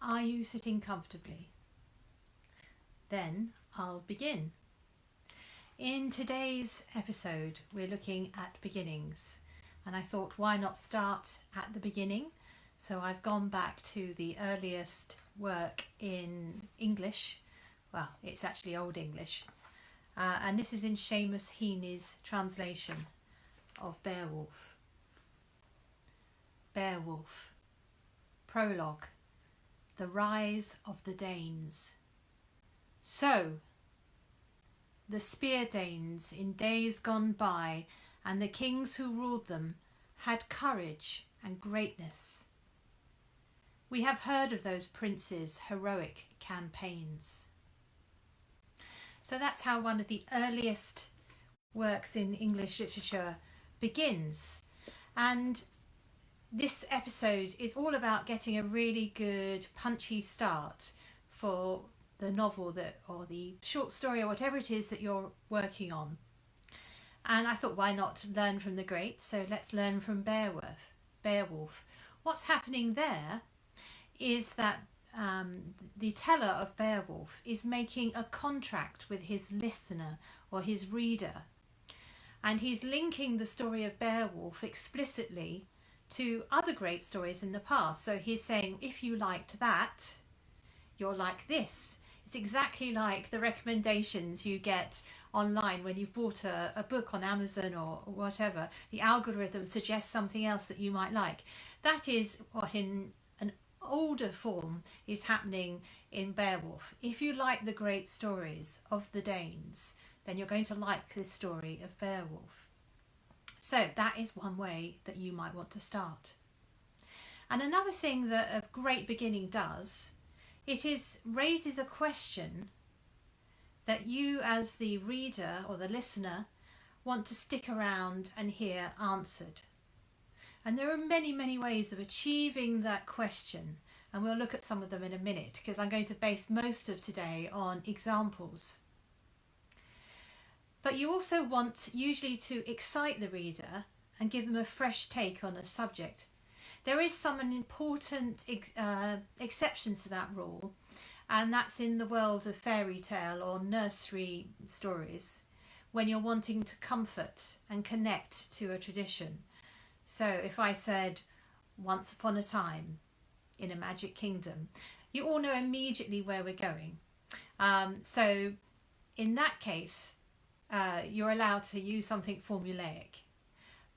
Are you sitting comfortably? Then I'll begin. In today's episode, we're looking at beginnings, and I thought, why not start at the beginning? So I've gone back to the earliest work in English. Well, it's actually Old English, and this is in Seamus Heaney's translation of Beowulf. Beowulf. Prologue. The rise of the Danes. So, the Spear Danes in days gone by, and the kings who ruled them, had courage and greatness. We have heard of those princes' heroic campaigns. So that's how one of the earliest works in English literature begins. And this episode is all about getting a really good punchy start for the novel or the short story or whatever it is that you're working on. And I thought, why not learn from the greats? So let's learn from Beowulf. What's happening there is that the teller of Beowulf is making a contract with his listener or his reader, and he's linking the story of Beowulf explicitly to other great stories in the past. So he's saying, if you liked that, you're like this. It's exactly like the recommendations you get online when you've bought a book on Amazon or whatever. The algorithm suggests something else that you might like. That is what in an older form is happening in Beowulf. If you like the great stories of the Danes, then you're going to like this story of Beowulf. So that is one way that you might want to start. And another thing that a great beginning does, it raises a question that you as the reader or the listener want to stick around and hear answered. And there are many, many ways of achieving that question, and we'll look at some of them in a minute, because I'm going to base most of today on examples. But you also want usually to excite the reader and give them a fresh take on a subject. There is some important exceptions to that rule, and that's in the world of fairy tale or nursery stories, when you're wanting to comfort and connect to a tradition. So if I said, once upon a time in a magic kingdom, you all know immediately where we're going. So in that case, you're allowed to use something formulaic.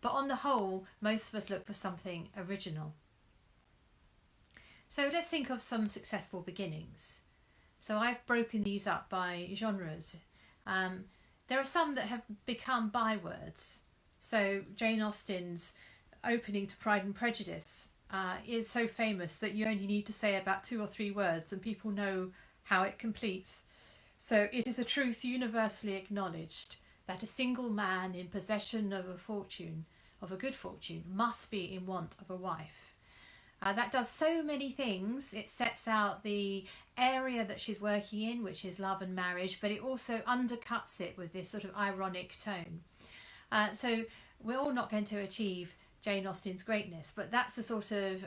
But on the whole, most of us look for something original. So let's think of some successful beginnings. So I've broken these up by genres. There are some that have become bywords. So Jane Austen's opening to Pride and Prejudice is so famous that you only need to say about 2 or 3 words and people know how it completes. So it is a truth universally acknowledged that a single man in possession of a good fortune, must be in want of a wife. That does so many things. It sets out the area that she's working in, which is love and marriage, but it also undercuts it with this sort of ironic tone. So we're all not going to achieve Jane Austen's greatness, but that's the sort of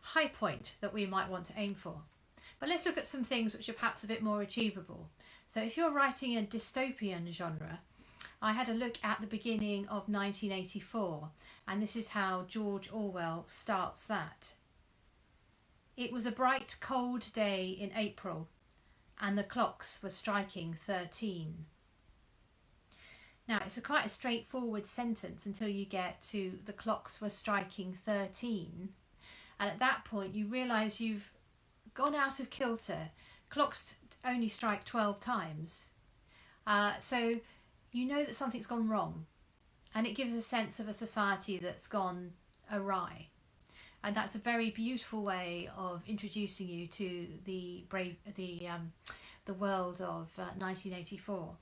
high point that we might want to aim for. But let's look at some things which are perhaps a bit more achievable. So if you're writing a dystopian genre, I had a look at the beginning of 1984, and this is how George Orwell starts that. It was a bright, cold day in April, and the clocks were striking 13. Now, it's quite a straightforward sentence until you get to the clocks were striking 13. And at that point, you realise you've gone out of kilter. Clocks only strike 12 times. So you know that something's gone wrong. And it gives a sense of a society that's gone awry. And that's a very beautiful way of introducing you to the world of 1984.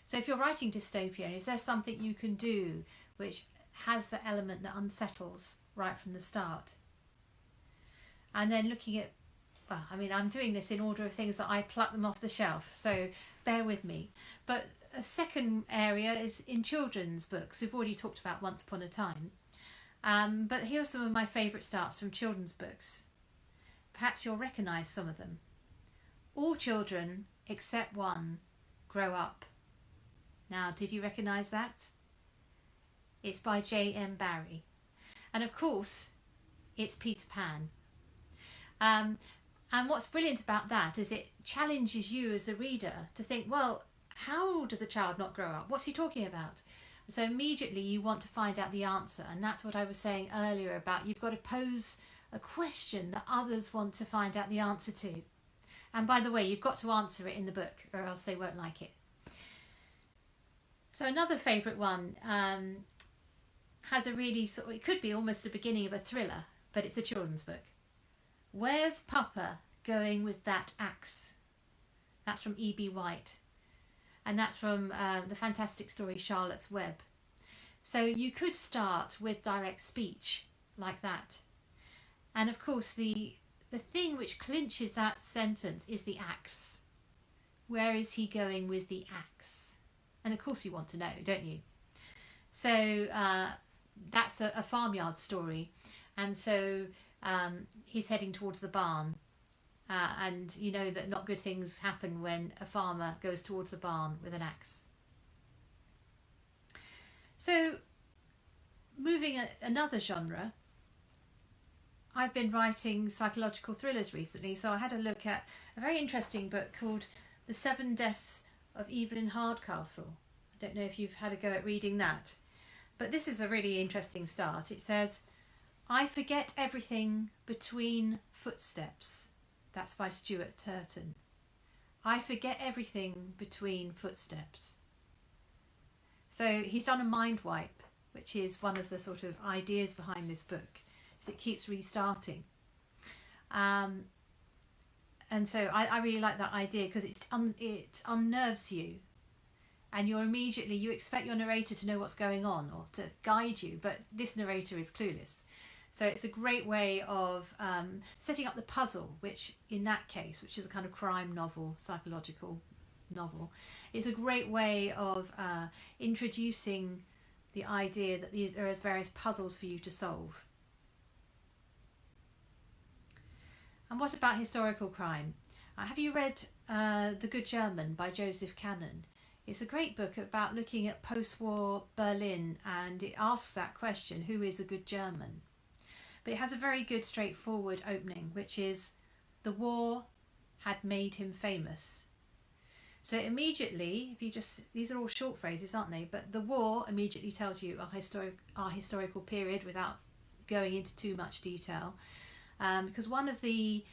So if you're writing dystopian, is there something you can do which has the element that unsettles right from the start? And then looking at, well, I mean, I'm doing this in order of things that I pluck them off the shelf, so bear with me. But a second area is in children's books. We've already talked about Once Upon a Time. But here are some of my favourite starts from children's books. perhaps you'll recognise some of them. All children, except one, grow up. Now, did you recognise that? It's by J.M. Barrie. And of course, it's Peter Pan. And what's brilliant about that is it challenges you as the reader to think, well, how does a child not grow up? What's he talking about? So immediately you want to find out the answer. And that's what I was saying earlier about you've got to pose a question that others want to find out the answer to. And by the way, you've got to answer it in the book or else they won't like it. So another favourite one has a really sort of, it could be almost the beginning of a thriller, but it's a children's book. Where's Papa going with that axe? That's from E.B. White. And that's from the fantastic story Charlotte's Web. So you could start with direct speech like that. And of course the thing which clinches that sentence is the axe. Where is he going with the axe? And of course you want to know, don't you? So that's a farmyard story. And so he's heading towards the barn. And you know that not good things happen when a farmer goes towards a barn with an axe. So, moving another genre, I've been writing psychological thrillers recently, so I had a look at a very interesting book called The 7 Deaths of Evelyn Hardcastle. I don't know if you've had a go at reading that, but this is a really interesting start. It says, I forget everything between footsteps. That's by Stuart Turton. I forget everything between footsteps. So he's done a mind wipe, which is one of the sort of ideas behind this book, is it keeps restarting. And so I really like that idea because it unnerves you, and you expect your narrator to know what's going on or to guide you, but this narrator is clueless. So it's a great way of setting up the puzzle, which in that case, which is a kind of crime novel, psychological novel, it's a great way of introducing the idea that there are various puzzles for you to solve. And what about historical crime? Have you read The Good German by Joseph Cannon? It's a great book about looking at post-war Berlin, and it asks that question, who is a good German? But it has a very good straightforward opening, which is the war had made him famous. So immediately, these are all short phrases, aren't they? But the war immediately tells you our historical period without going into too much detail. Because one of the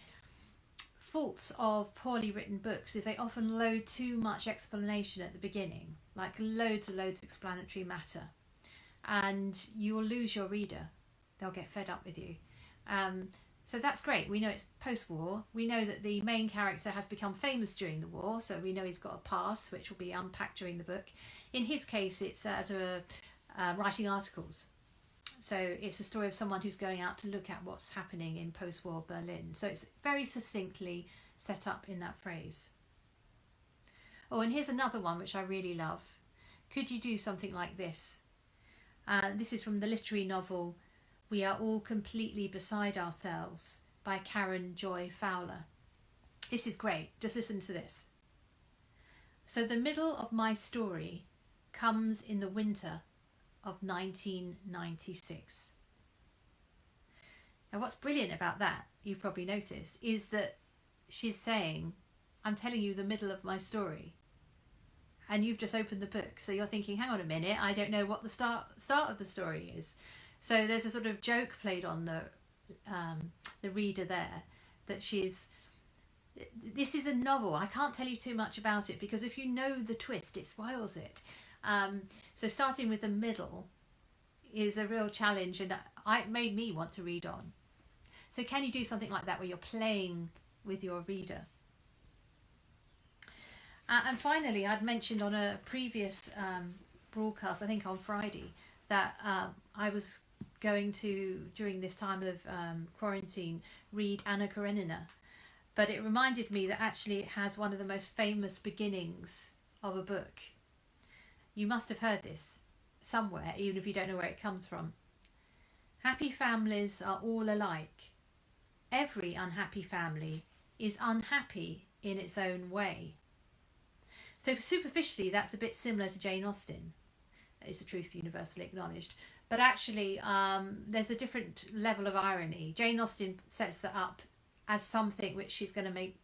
faults of poorly written books is they often load too much explanation at the beginning, like loads and loads of explanatory matter. And you will lose your reader. They'll get fed up with you. So that's great. We know it's post-war. We know that the main character has become famous during the war, so we know he's got a past, which will be unpacked during the book. In his case, it's as writing articles. So it's a story of someone who's going out to look at what's happening in post-war Berlin. So it's very succinctly set up in that phrase. Oh, and here's another one which I really love. Could you do something like this? This is from the literary novel We Are All Completely Beside Ourselves by Karen Joy Fowler. This is great. Just listen to this. So the middle of my story comes in the winter of 1996. Now what's brilliant about that, you've probably noticed, is that she's saying, I'm telling you the middle of my story. And you've just opened the book, so you're thinking, hang on a minute, I don't know what the start of the story is. So there's a sort of joke played on the reader there, that this is a novel. I can't tell you too much about it because if you know the twist, it spoils it. So starting with the middle is a real challenge, and it made me want to read on. So can you do something like that where you're playing with your reader? And finally, I'd mentioned on a previous broadcast, I think on Friday, that I was going to, during this time of quarantine, read Anna Karenina. But it reminded me that actually it has one of the most famous beginnings of a book. You must have heard this somewhere, even if you don't know where it comes from. Happy families are all alike. every unhappy family is unhappy in its own way. So superficially, that's a bit similar to Jane Austen. It's a truth universally acknowledged. But actually, there's a different level of irony. Jane Austen sets that up as something which she's going to make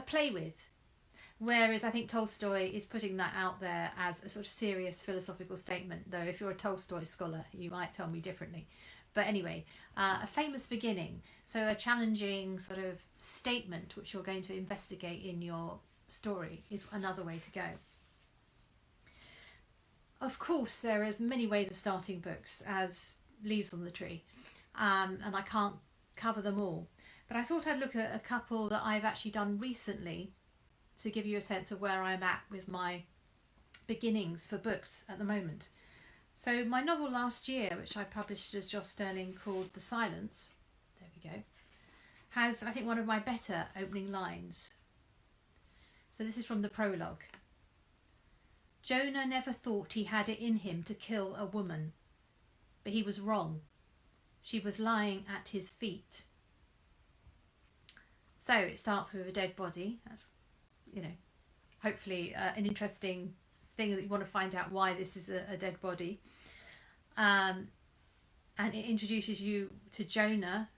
play with. Whereas I think Tolstoy is putting that out there as a sort of serious philosophical statement. Though if you're a Tolstoy scholar, you might tell me differently. But anyway, a famous beginning. So a challenging sort of statement which you're going to investigate in your story is another way to go. Of course, there is many ways of starting books as leaves on the tree. And I can't cover them all. But I thought I'd look at a couple that I've actually done recently to give you a sense of where I'm at with my beginnings for books at the moment. So my novel last year, which I published as Joss Sterling, called The Silence, there we go, has, I think, one of my better opening lines. So this is from the prologue. Jonah never thought he had it in him to kill a woman, but he was wrong. She was lying at his feet. So it starts with a dead body. That's, hopefully an interesting thing that you want to find out why this is a dead body. And it introduces you to Jonah,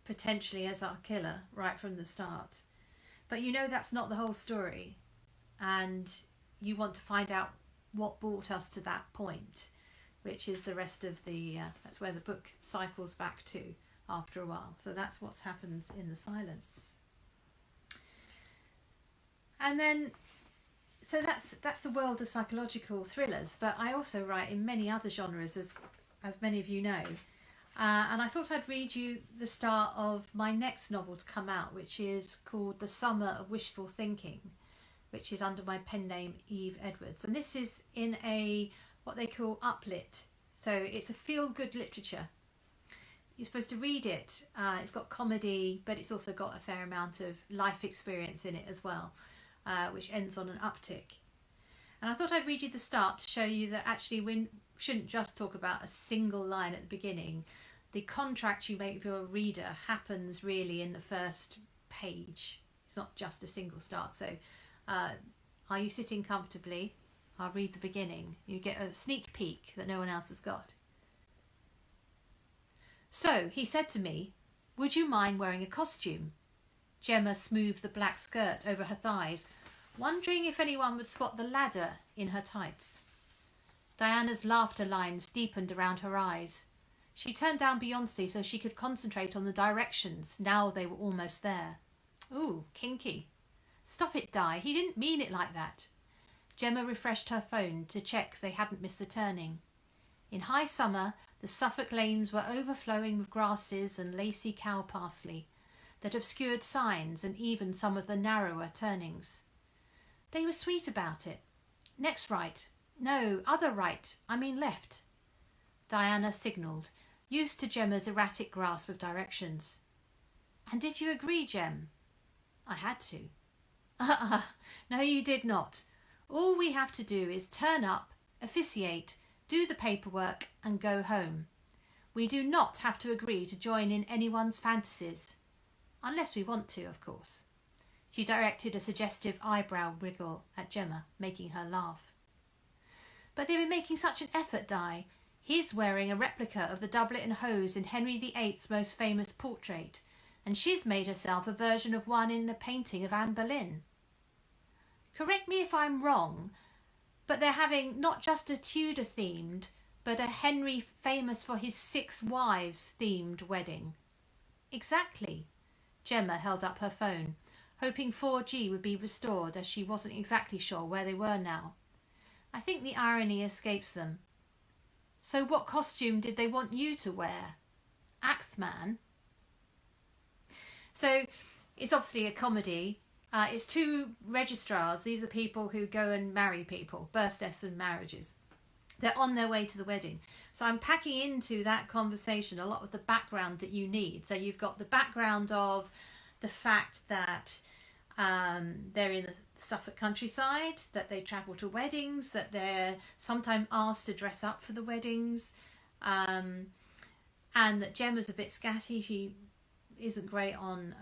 potentially as our killer, right from the start. But that's not the whole story. And you want to find out what brought us to that point, which is the rest of the, that's where the book cycles back to after a while. So that's what happens in The Silence. And then, so that's the world of psychological thrillers, but I also write in many other genres, as many of you know. And I thought I'd read you the start of my next novel to come out, which is called The Summer of Wishful Thinking, which is under my pen name Eve Edwards. And this is in what they call uplit. So it's a feel-good literature. You're supposed to read it. It's got comedy, but it's also got a fair amount of life experience in it as well, which ends on an uptick. And I thought I'd read you the start to show you that actually we shouldn't just talk about a single line at the beginning. The contract you make with your reader happens really in the first page. It's not just a single start. So are you sitting comfortably? I'll read the beginning. You get a sneak peek that no one else has got. So he said to me, "Would you mind wearing a costume?" Gemma smoothed the black skirt over her thighs, wondering if anyone would spot the ladder in her tights. Diana's laughter lines deepened around her eyes. She turned down Beyoncé so she could concentrate on the directions now they were almost there. Ooh, kinky. Stop it, Di. He didn't mean it like that. Gemma refreshed her phone to check they hadn't missed the turning. In high summer, the Suffolk lanes were overflowing with grasses and lacy cow parsley that obscured signs and even some of the narrower turnings. They were sweet about it. Next right. No, other right. I mean left. Diana signalled, used to Gemma's erratic grasp of directions. And did you agree, Gem? I had to. No, you did not. All we have to do is turn up, officiate, do the paperwork and go home. We do not have to agree to join in anyone's fantasies. Unless we want to, of course. She directed a suggestive eyebrow wriggle at Gemma, making her laugh. But they were making such an effort, Di. He's wearing a replica of the doublet and hose in Henry VIII's most famous portrait, and she's made herself a version of one in the painting of Anne Boleyn. Correct me if I'm wrong, but they're having not just a Tudor-themed, but a Henry famous for his 6 wives-themed wedding. Exactly. Gemma held up her phone, hoping 4G would be restored, as she wasn't exactly sure where they were now. I think the irony escapes them. So what costume did they want you to wear? Axeman? So it's obviously a comedy. It's 2 registrars. These are people who go and marry people, birth, deaths and marriages. They're on their way to the wedding. So I'm packing into that conversation a lot of the background that you need. So you've got the background of the fact that they're in the Suffolk countryside, that they travel to weddings, that they're sometimes asked to dress up for the weddings. and that Gemma's a bit scatty. She isn't great on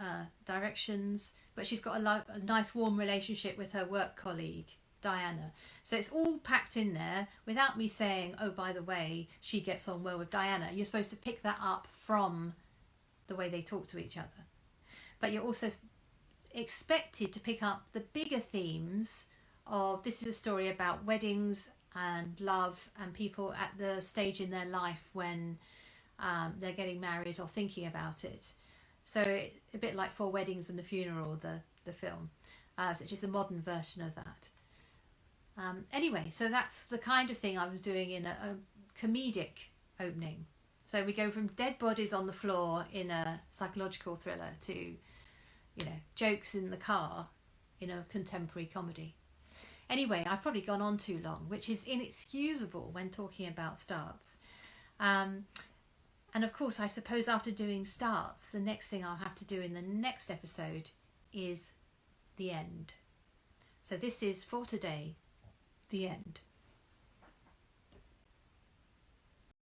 directions, but she's got a nice warm relationship with her work colleague Diana. So it's all packed in there without me saying, oh, by the way, she gets on well with Diana. You're supposed to pick that up from the way they talk to each other, but you're also expected to pick up the bigger themes of, this is a story about weddings and love and people at the stage in their life when they're getting married or thinking about it. So a bit like Four Weddings and the Funeral, the film, which is a modern version of that. Anyway, so that's the kind of thing I was doing in a comedic opening. So we go from dead bodies on the floor in a psychological thriller to, you know, jokes in the car in a contemporary comedy. Anyway, I've probably gone on too long, which is inexcusable when talking about starts. And of course, I suppose after doing starts, the next thing I'll have to do in the next episode is the end. So this is, for today, the end.